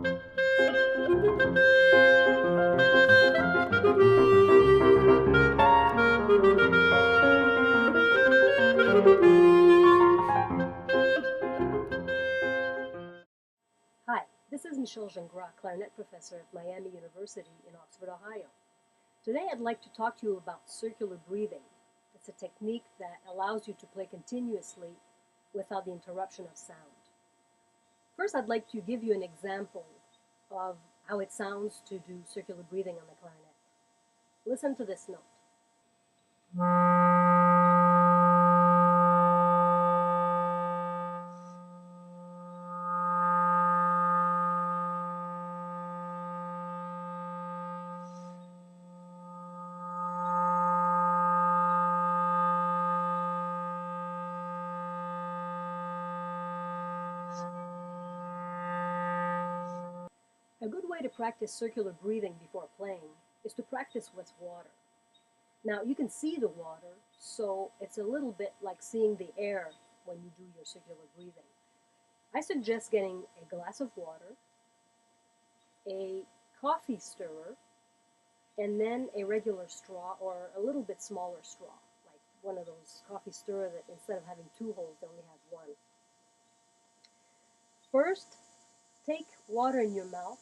Hi, this is Michele Gingras, clarinet professor at Miami University in Oxford, Ohio. Today I'd like to talk to you about circular breathing. It's a technique that allows you to play continuously without the interruption of sound. First, I'd like to give you an example of how it sounds to do circular breathing on the clarinet. Listen to this note. A good way to practice circular breathing before playing is to practice with water. Now, you can see the water, so it's a little bit like seeing the air when you do your circular breathing. I suggest getting a glass of water, a coffee stirrer, and then a regular straw or a little bit smaller straw, like one of those coffee stirrers that instead of having two holes, they only have one. First, take water in your mouth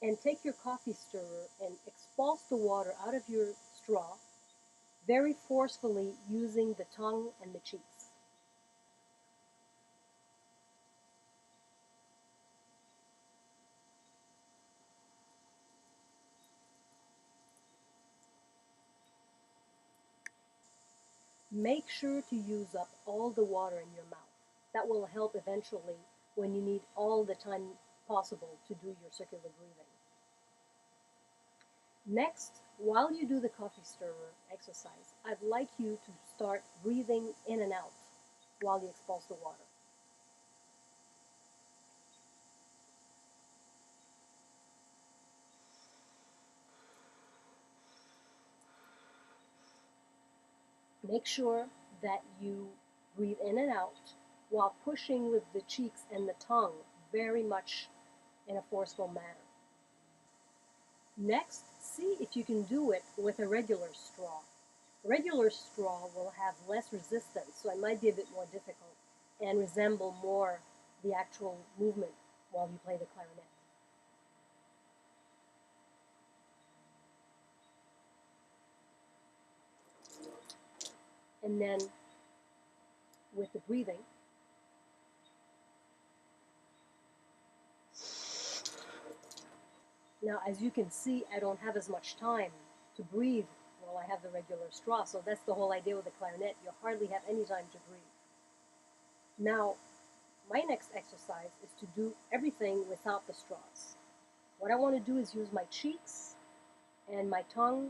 and take your coffee stirrer and expulse the water out of your straw very forcefully using the tongue and the cheeks. Make sure to use up all the water in your mouth. That will help eventually when you need all the time possible to do your circular breathing. Next, while you do the coffee stirrer exercise, I'd like you to start breathing in and out while you expulse the water. Make sure that you breathe in and out while pushing with the cheeks and the tongue very much in a forceful manner. Next, see if you can do it with a regular straw. A regular straw will have less resistance, so it might be a bit more difficult and resemble more the actual movement while you play the clarinet. And then with the breathing, now as you can see, I don't have as much time to breathe while I have the regular straw, so that's the whole idea with the clarinet. You hardly have any time to breathe. Now, my next exercise is to do everything without the straws. What I want to do is use my cheeks and my tongue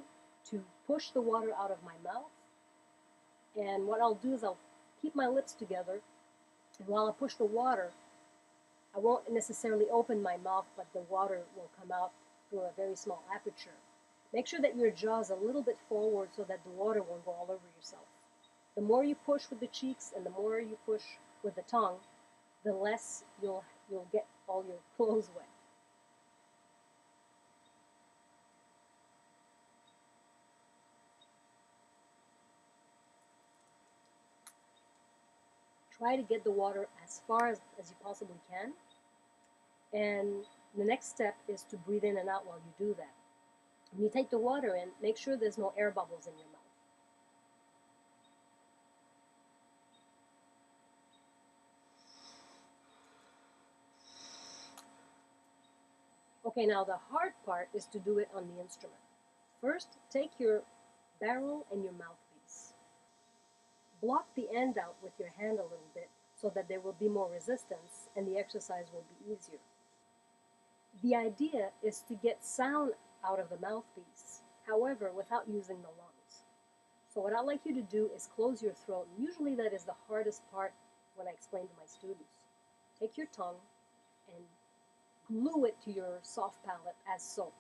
to push the water out of my mouth. And what I'll do is I'll keep my lips together, and while I push the water, I won't necessarily open my mouth, but the water will come out through a very small aperture. Make sure that your jaw is a little bit forward so that the water won't go all over yourself. The more you push with the cheeks and the more you push with the tongue, the less you'll get all your clothes wet. Try to get the water as far as you possibly can. And the next step is to breathe in and out while you do that. When you take the water in, make sure there's no air bubbles in your mouth. Okay, now the hard part is to do it on the instrument. First, take your barrel and your mouthpiece. Block the end out with your hand a little bit so that there will be more resistance and the exercise will be easier. The idea is to get sound out of the mouthpiece, however, without using the lungs. So what I'd like you to do is close your throat. Usually that is the hardest part when I explain to my students. Take your tongue and glue it to your soft palate as so.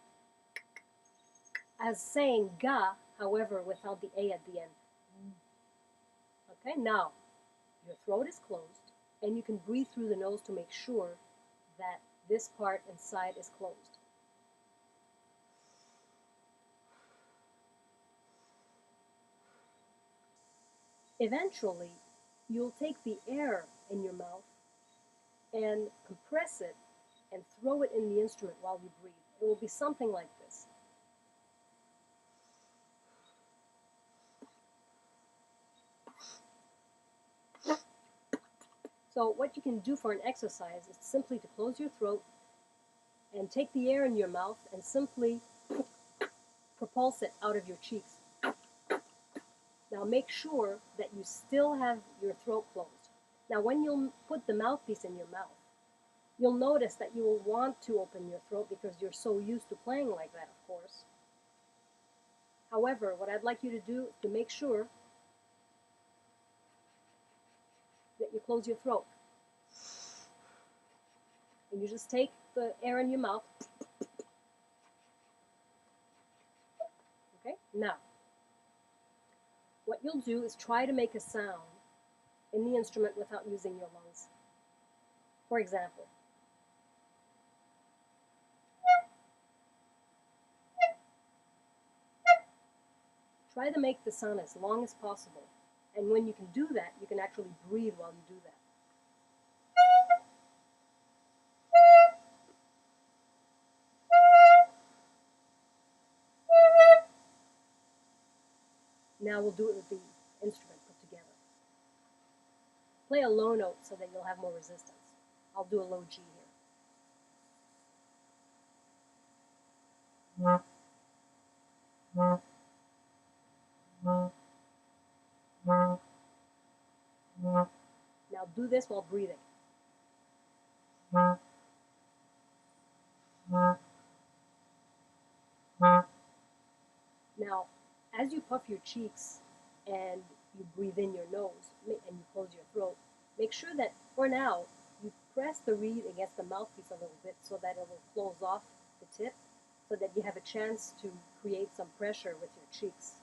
As saying ga, however, without the a at the end. Okay, now your throat is closed and you can breathe through the nose to make sure that this part inside is closed. Eventually, you'll take the air in your mouth and compress it and throw it in the instrument while you breathe. It will be something like this. So what you can do for an exercise is simply to close your throat and take the air in your mouth and simply propulse it out of your cheeks. Now make sure that you still have your throat closed. Now when you'll put the mouthpiece in your mouth, you'll notice that you will want to open your throat because you're so used to playing like that, of course. However, what I'd like you to do is to make sure that you close your throat. And you just take the air in your mouth. Okay? Now, what you'll do is try to make a sound in the instrument without using your lungs. For example, try to make the sound as long as possible. And when you can do that, you can actually breathe while you do that. Now we'll do it with the instrument put together. Play a low note so that you'll have more resistance. I'll do a low G here. Now do this while breathing. Now, as you puff your cheeks and you breathe in your nose and you close your throat, make sure that for now you press the reed against the mouthpiece a little bit so that it will close off the tip, so that you have a chance to create some pressure with your cheeks.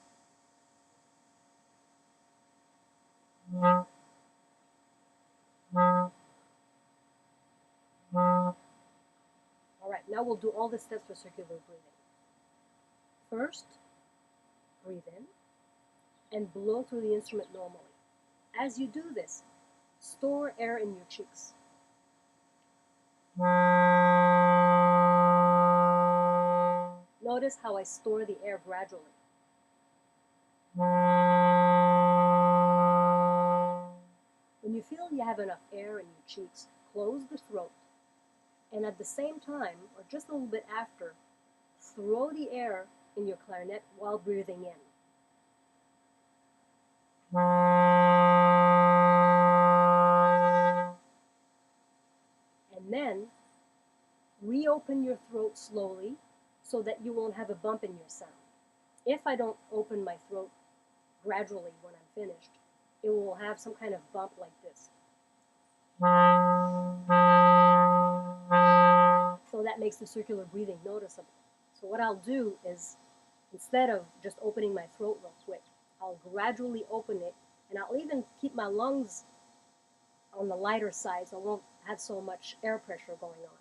Alright, now we'll do all the steps for circular breathing. First, breathe in and blow through the instrument normally. As you do this, store air in your cheeks. Notice how I store the air gradually. When you feel you have enough air in your cheeks, close the throat, and at the same time, or just a little bit after, throw the air in your clarinet while breathing in. And then, reopen your throat slowly so that you won't have a bump in your sound. If I don't open my throat gradually when I'm finished, it will have some kind of bump like this. So that makes the circular breathing noticeable. So what I'll do is, instead of just opening my throat real quick, I'll gradually open it, and I'll even keep my lungs on the lighter side so I won't have so much air pressure going on.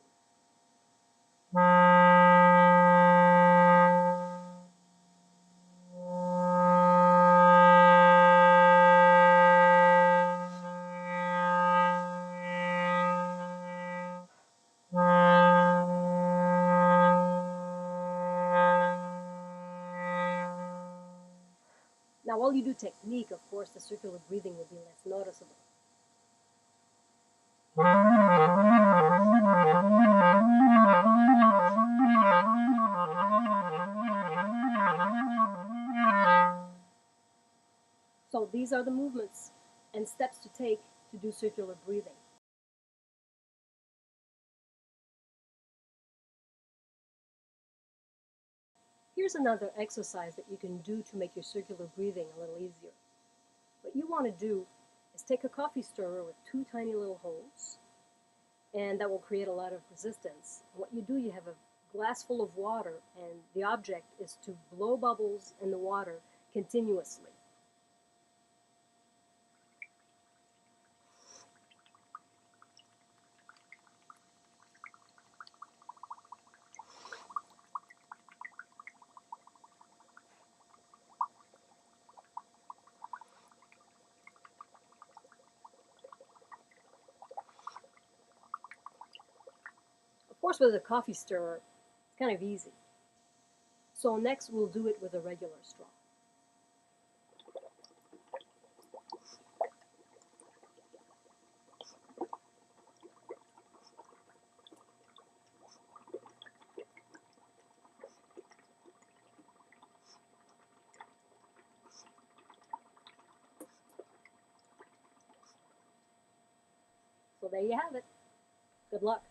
Now, while you do technique, of course, the circular breathing will be less noticeable. So these are the movements and steps to take to do circular breathing. Here's another exercise that you can do to make your circular breathing a little easier. What you want to do is take a coffee stirrer with two tiny little holes, and that will create a lot of resistance. What you do, you have a glass full of water, and the object is to blow bubbles in the water continuously. course, with a coffee stirrer, it's kind of easy. So next we'll do it with a regular straw. So there you have it. Good luck.